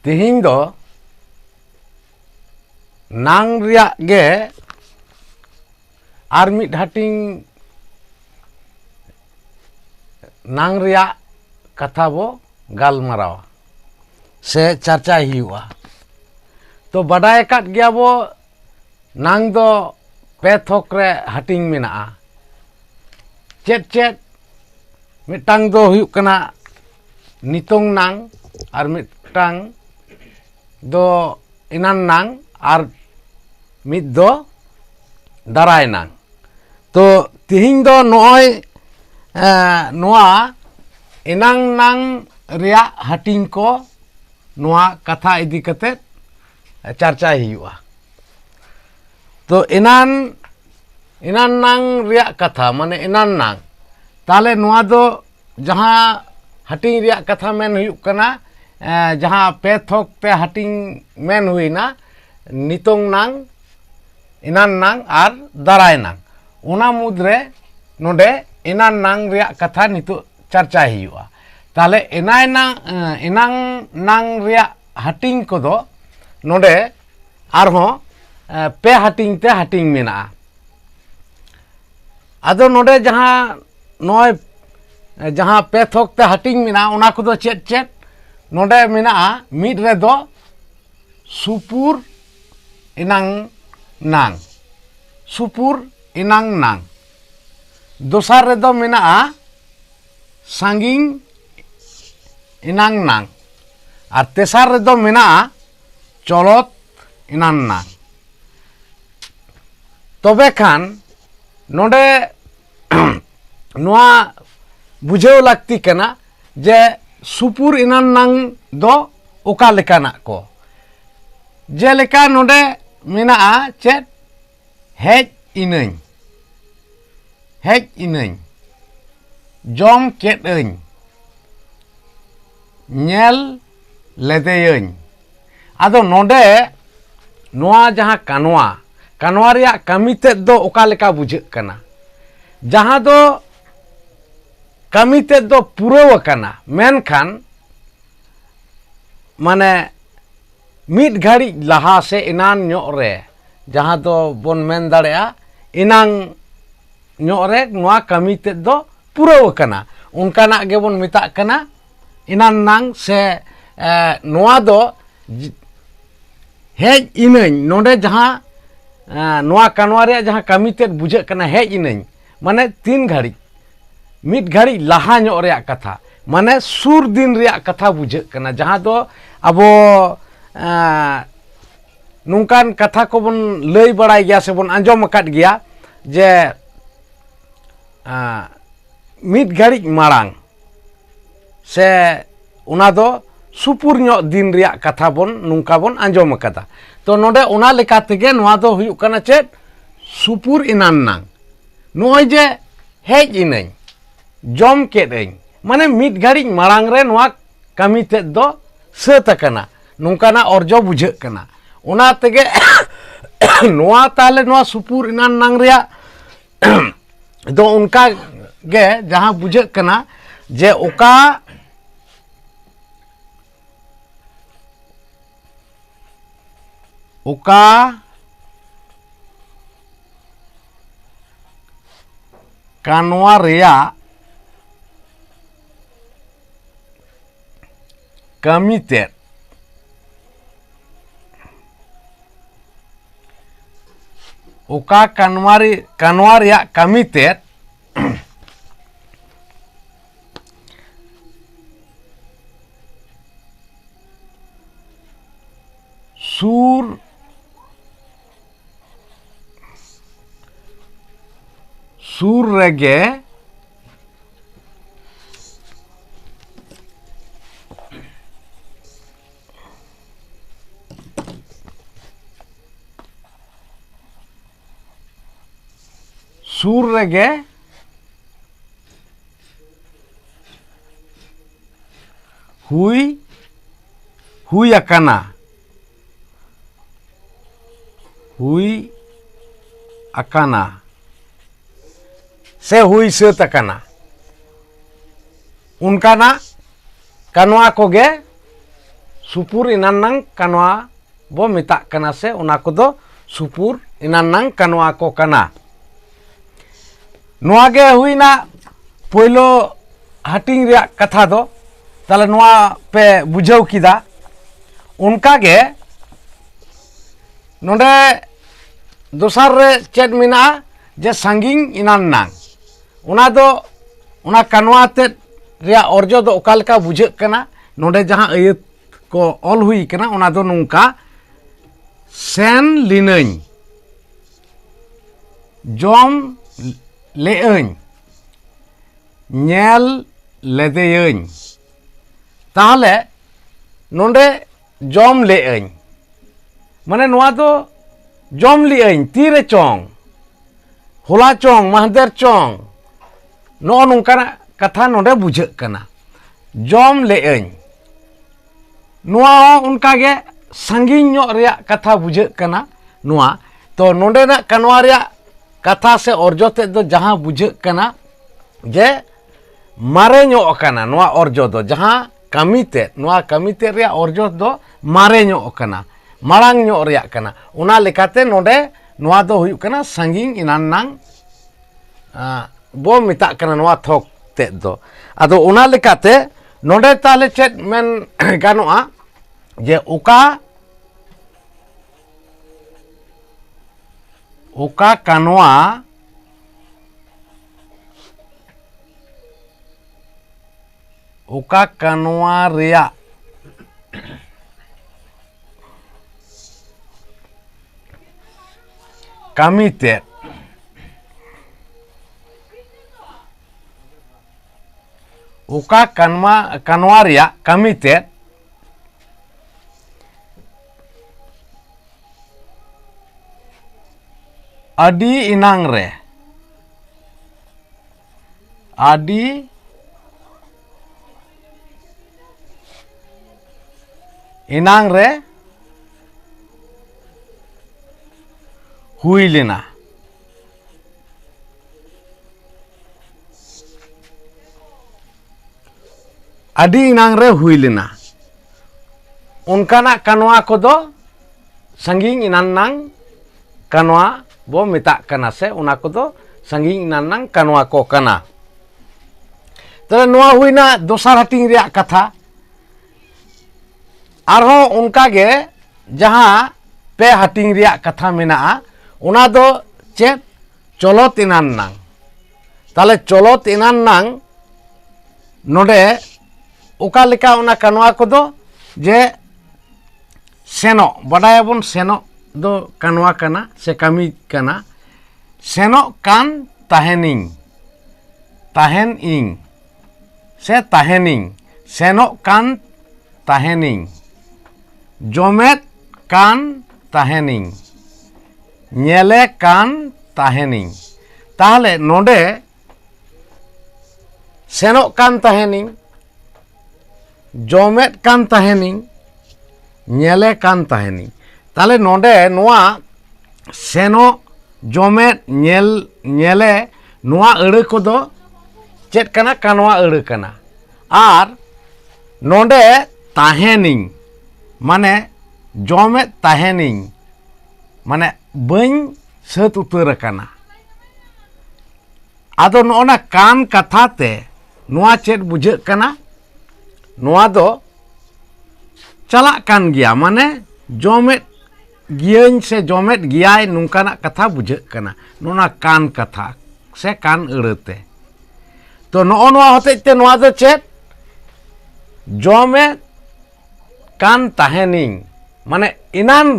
Tihin do nang riak ge ar mid hating nang riak katha bo galmarawa se charcha hiuga. To badai kat gya bo nang do pe thok re hating mena'a. Chet mitang do huyuk kana nitong nang ar mitang do inan nang ar mid do darai nang. To tihin do noy noa inang nang riak hating ko noa katha idi katet charcha hiuga. To inan nang riak katha mane inan nang tale noa do jaha hating riak katha men huyuk kana jaha pe thok te hating men huina nitong nang inan nang ar darai nang. Ona mudre node inan nang riak katha nitu charcha hiuga. Tale inang nang riak hating kodo node arho pe hating te hating mena'a. Ado node jaha noy jaha pe thok te hating mena'a ona kodo chet node mena'a mid redo supur inang nang. Supur inang nang. Dosar redo mena'a sanging inang nang. Ar tesar redo mena'a colot inang nang. Tobe khan node noa bujhew lakti kana je supur inan nang do oka lekanak ko. Jeleka node mena'a chet hej ineng. Hej ineng. Jom ket eng. Nyel ledeyeng. Ado node noa jaha kanwa riak kami ted do oka leka bujheuk kana. Jaha do kami ted do puraw akana menkhan mane mid ghari laha se inan nyok re jaha do bon men dare'a inang nyok re noa kami ted do puraw akana. Onkanak ge bon metak kana inan nang se noa do hej ineng node jaha noa kanwa riak jaha kami ted bujheuk kana hej ineng mane tin ghari mid ghari laha nyok riak katha mane sur din riak katha bujheuk kana jaha do abo nungkan katha ko bon lay baray gya se bon anjom akat gya je mid ghari marang se ona do supur nyok din riak katha bon nungka bon anjom akada. To node ona leka tege noa do huyuk kana chet supur inan nang. Noy je hej ineng. Jom ket eng. Mane mid ghari marang re noa kami ted do seut akana. Nungkana orjo bujheuk kana. Ona tege noa tale noa supur inan nang riak do unka ge jaha bujheuk kana je oka kanwa riak kami ted oka kanwa riak kami ted sur rege huy akana. Huy akana. Se huy seut akana. Unkana kanwa ko ge supur inanang kanwa bo mitak kana se ona kodo supur inanang kanwa ko kana. Noa ge huina poilo hating ria katha do tale noa pe bujhau kida unka ge nonde dosar re chet mina je sanging inanang ona do ona kanwa te ria orjo do okalka bujhak kana nonde jaha ayat ko ol hui kana ona do nungka sen linañ jom leañ nyel ledeyañ tahale nonde jom leañ mane noa do jom leañ tire chong hola chong mahder chong no nungkana katha nonde bujhak kana jom leañ noa unka ge sanging nyok ria katha bujhak kana noa to nonde na kanwa ria katha se orjo te do jaha bujhak kana je mare nyok kana noa orjo do jaha kami te noa kami te ria orjo do mare nyok kana marang nyok ria kana ona lekate nonde noa do huyuk kana sanging inanang bo mitak kana noa thok te do ado ona lekate nonde tale chet men ganoa je oka kanwa ria kami te oka kanwa ria kami te adi inang re adi inang re hui lena adi inang re hui lena unkana kanwa kodo sanging inanang kanwa bo mitak kana se ona kodo sanging inanang kanwa ko kana tare noa huina dosar hating ria katha arho unka ge jaha pe hating ria katha menaa ona do chet cholot inanang tale cholot inanang node oka leka ona kanwa kodo je seno badayabon seno do kanwa kana se kami kana seno kan tahening tahen ing se tahening seno kan tahening jomet kan tahening nyele kan tahening tahale nonde seno kan tahening jomet kan tahening nyele kan tahening tahale nonde noa seno jomet nyele noa aড় kodo chet kana kanwa aড় kana ar nonde tahening mane jomet tahening mane bañ sat utar kana ado nona kan katha te noa chet bujhak kana noa do chalak kan gya mane jomet giyañ se jomet giyai nungkana katha bujhak kana nona kan katha se kan aড় te to no noa hotej te noa do chet jomet kan tahening mane inan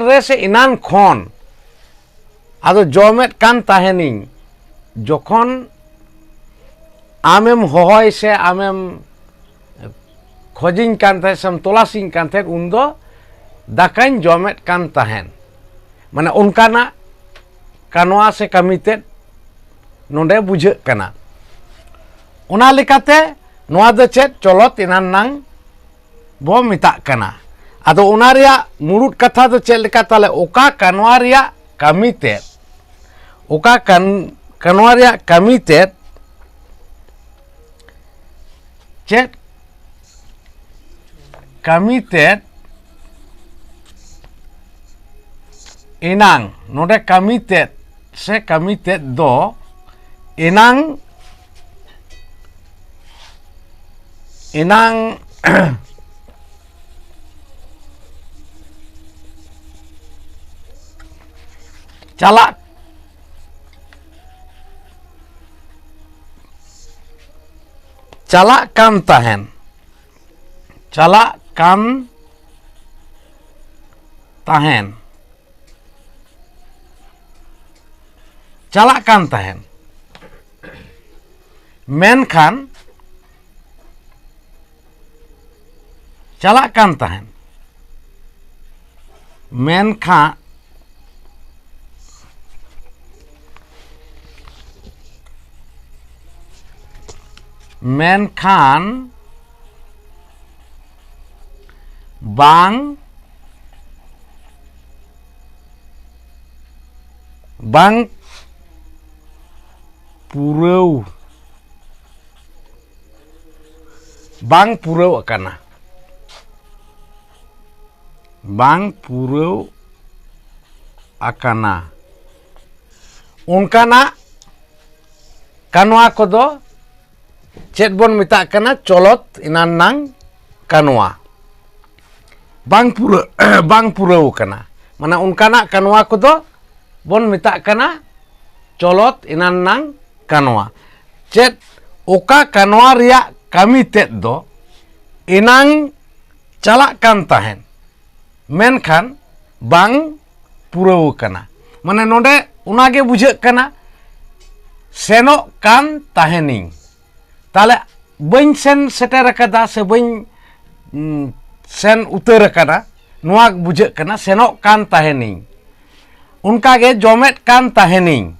re se inan khon ado jomet kan tahening jokhon amem hohoy se amem khojing kan the sam tolasing kan the undo dakañ jomet kan tahen mane unkana kanwa se kamite nonde bujhak kana ona lekate noa do chet cholot inanang bo mitak kana ado ona ria murut katha do chet leka tale oka kanwa ria kami te oka kanwa ria kami te chet kami ted enang node kami ted se kami ted do enang calak kan tahen menkan calak kan tahen menkan bang purau akana onkanak kanwa kodo chet bon metak kana colot inanang kanwa bang purau kana mana onkanak kanwa kodo bon metak kana colot inanang kanwa chet oka kanwa riak kami ted do inang calak kan tahen menkan bang purau kana mana node unage bujek kana senok kan tahening tale bain sen seter akada se bain sen uter akada nuak bujek kana senok kan tahening unka ge jomet kan tahening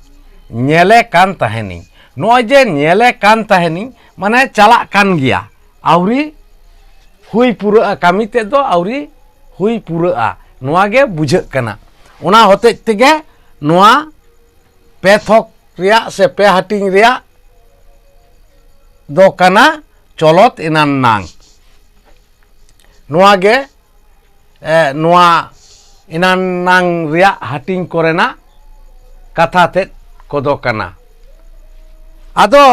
nyele kan tahening noy je nyele kan tahening mane calak kan gya auri hui pura kami te do auri hui pura noa ge bujek kana ona hote tege noa pethok riak se pe hating riak do kana colot inan nang noa ge noa inan nang riak hating korena katha ted kodo kana ado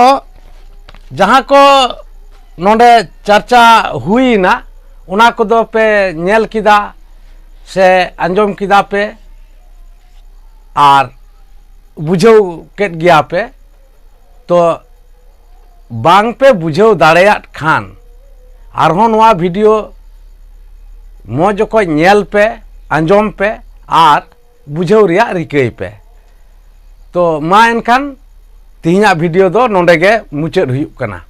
jaha ko nonde charcha huina ona kodo pe nyel kida se anjom kida pe ar bujhau ket gya pe to bang pe bujhau dareyat khan arhon noa video moj ko nyel pe anjom pe ar bujhau riya rikei pe to ma enkan tihinya video do nonde ge muchet huyuk kana।